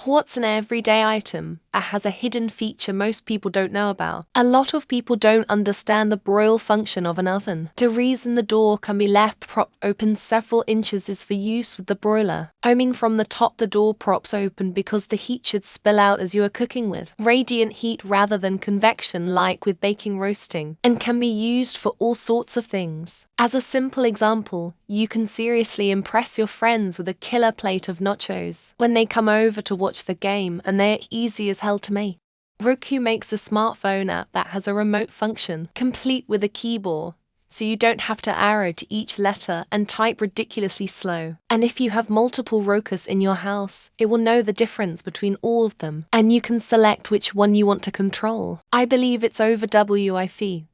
What's an everyday item that has a hidden feature most people don't know about? A lot of people don't understand the broil function of an oven. The reason the door can be left propped open several inches is for use with the broiler. Aiming from the top, the door props open because the heat should spill out as you are cooking with radiant heat rather than convection like with baking roasting, and can be used for all sorts of things. As a simple example, you can seriously impress your friends with a killer plate of nachos when they come over to watch the game, and they're easy as hell to make. Roku makes a smartphone app that has a remote function, complete with a keyboard, so you don't have to arrow to each letter and type ridiculously slow. And if you have multiple Rokus in your house, it will know the difference between all of them, and you can select which one you want to control. I believe it's over Wi-Fi,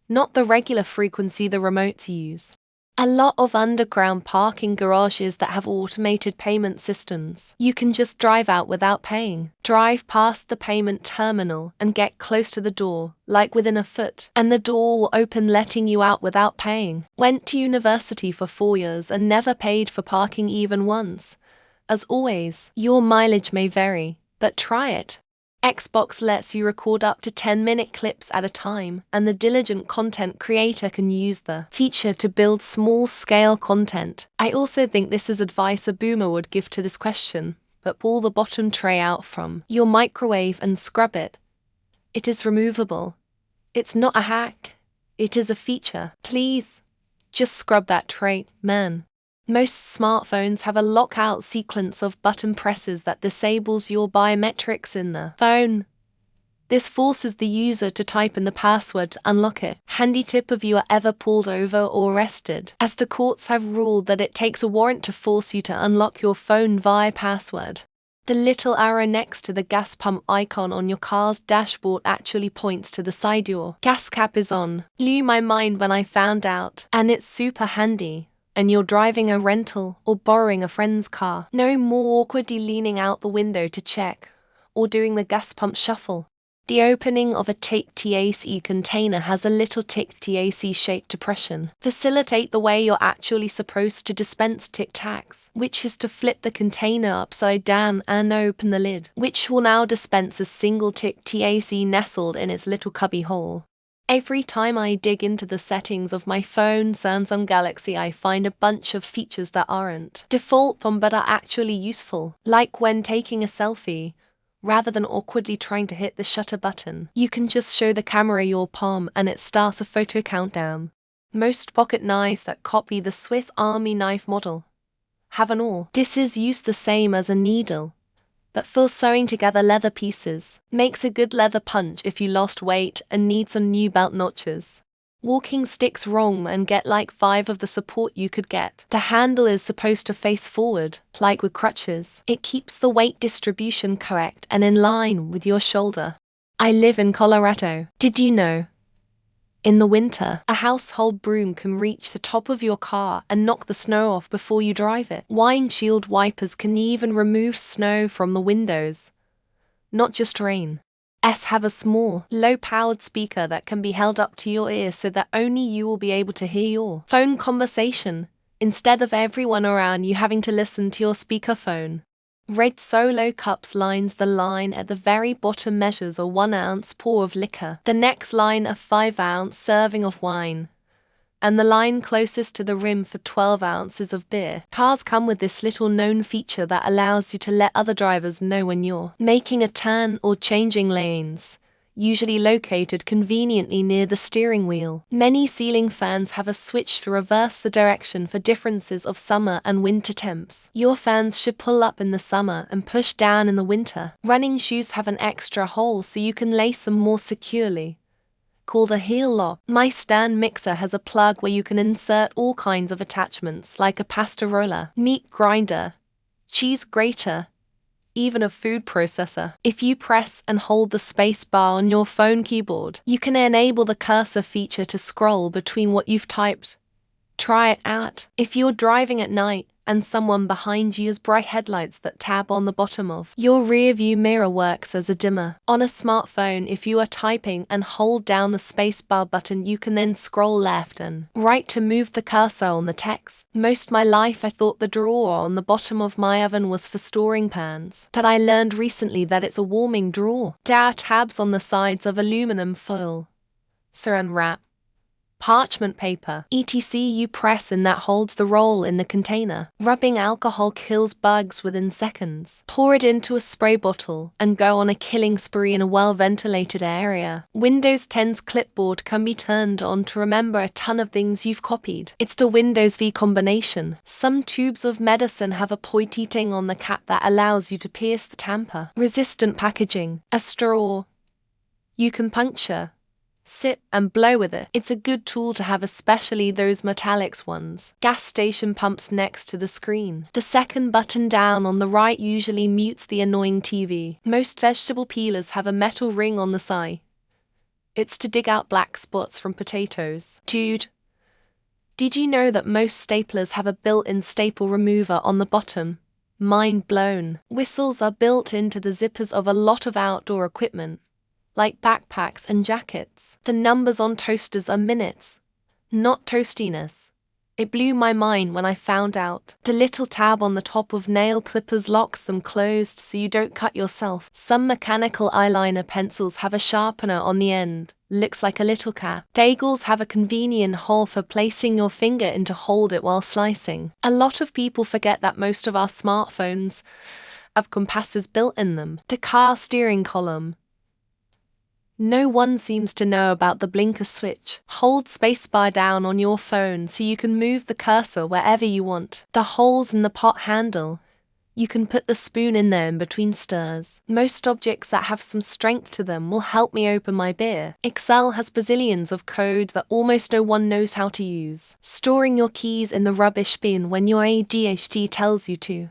not the regular frequency the remotes use. A lot of underground parking garages that have automated payment systems. You can just drive out without paying. Drive past the payment terminal and get close to the door, like within a foot, and the door will open letting you out without paying. Went to university for 4 years and never paid for parking even once. As always, your mileage may vary, but try it. Xbox lets you record up to 10-minute clips at a time, and the diligent content creator can use the feature to build small-scale content. I also think this is advice a boomer would give to this question, but pull the bottom tray out from your microwave and scrub it. It is removable. It's not a hack. It is a feature. Please, just scrub that tray, man. Most smartphones have a lockout sequence of button presses that disables your biometrics in the phone. This forces the user to type in the password to unlock it. Handy tip if you are ever pulled over or arrested, as the courts have ruled that it takes a warrant to force you to unlock your phone via password. The little arrow next to the gas pump icon on your car's dashboard actually points to the side your gas cap is on. Blew my mind when I found out, and it's super handy. And you're driving a rental or borrowing a friend's car. No more awkwardly leaning out the window to check, or doing the gas pump shuffle. The opening of a TIC container has a little TIC shaped depression. Facilitate the way you're actually supposed to dispense Tic Tacs, which is to flip the container upside down and open the lid, which will now dispense a single TIC nestled in its little cubby hole. Every time I dig into the settings of my phone Samsung Galaxy, I find a bunch of features that aren't default but are actually useful. Like when taking a selfie, rather than awkwardly trying to hit the shutter button, you can just show the camera your palm and it starts a photo countdown. Most pocket knives that copy the Swiss Army knife model have an all. This is used the same as a needle, but for sewing together leather pieces. Makes a good leather punch if you lost weight and need some new belt notches. Walking sticks wrong and get like 5 of the support you could get. The handle is supposed to face forward, like with crutches. It keeps the weight distribution correct and in line with your shoulder. I live in Colorado. Did you know? In the winter, a household broom can reach the top of your car and knock the snow off before you drive it. Windshield wipers can even remove snow from the windows, not just rain. Have a small, low-powered speaker that can be held up to your ear so that only you will be able to hear your phone conversation, instead of everyone around you having to listen to your speakerphone. Red Solo cups lines the line at the very bottom measures a 1-ounce pour of liquor. The next line a 5-ounce serving of wine. And the line closest to the rim for 12 ounces of beer. Cars come with this little known feature that allows you to let other drivers know when you're making a turn or changing lanes, usually located conveniently near the steering wheel. Many ceiling fans have a switch to reverse the direction for differences of summer and winter temps. Your fans should pull up in the summer and push down in the winter. Running shoes have an extra hole so you can lace them more securely, called a heel lock. My stand mixer has a plug where you can insert all kinds of attachments like a pasta roller, meat grinder, cheese grater, even a food processor. If you press and hold the space bar on your phone keyboard, you can enable the cursor feature to scroll between what you've typed. Try it out. If you're driving at night and someone behind you has bright headlights that tab on the bottom of your rear view mirror works as a dimmer. On a smartphone, if you are typing and hold down the spacebar button, you can then scroll left and right to move the cursor on the text. Most my life I thought the drawer on the bottom of my oven was for storing pans, but I learned recently that it's a warming drawer. There are tabs on the sides of aluminum foil, saran wrap, parchment paper, etc. You press and that holds the roll in the container. Rubbing alcohol kills bugs within seconds. Pour it into a spray bottle and go on a killing spree in a well-ventilated area. Windows 10's clipboard can be turned on to remember a ton of things you've copied. It's the Windows V combination. Some tubes of medicine have a pointy thing on the cap that allows you to pierce the tamper. Resistant packaging. A straw you can puncture, sip, and blow with it. It's a good tool to have, especially those metallics ones. Gas station pumps next to the screen. The second button down on the right usually mutes the annoying TV. Most vegetable peelers have a metal ring on the side. It's to dig out black spots from potatoes. Dude, did you know that most staplers have a built-in staple remover on the bottom? Mind blown. Whistles are built into the zippers of a lot of outdoor equipment, like backpacks and jackets. The numbers on toasters are minutes, not toastiness. It blew my mind when I found out. The little tab on the top of nail clippers locks them closed so you don't cut yourself. Some mechanical eyeliner pencils have a sharpener on the end. Looks like a little cap. Bagels have a convenient hole for placing your finger in to hold it while slicing. A lot of people forget that most of our smartphones have compasses built in them. The car steering column. No one seems to know about the blinker switch. Hold spacebar down on your phone so you can move the cursor wherever you want. The holes in the pot handle. You can put the spoon in there in between stirs. Most objects that have some strength to them will help me open my beer. Excel has bazillions of code that almost no one knows how to use. Storing your keys in the rubbish bin when your ADHD tells you to.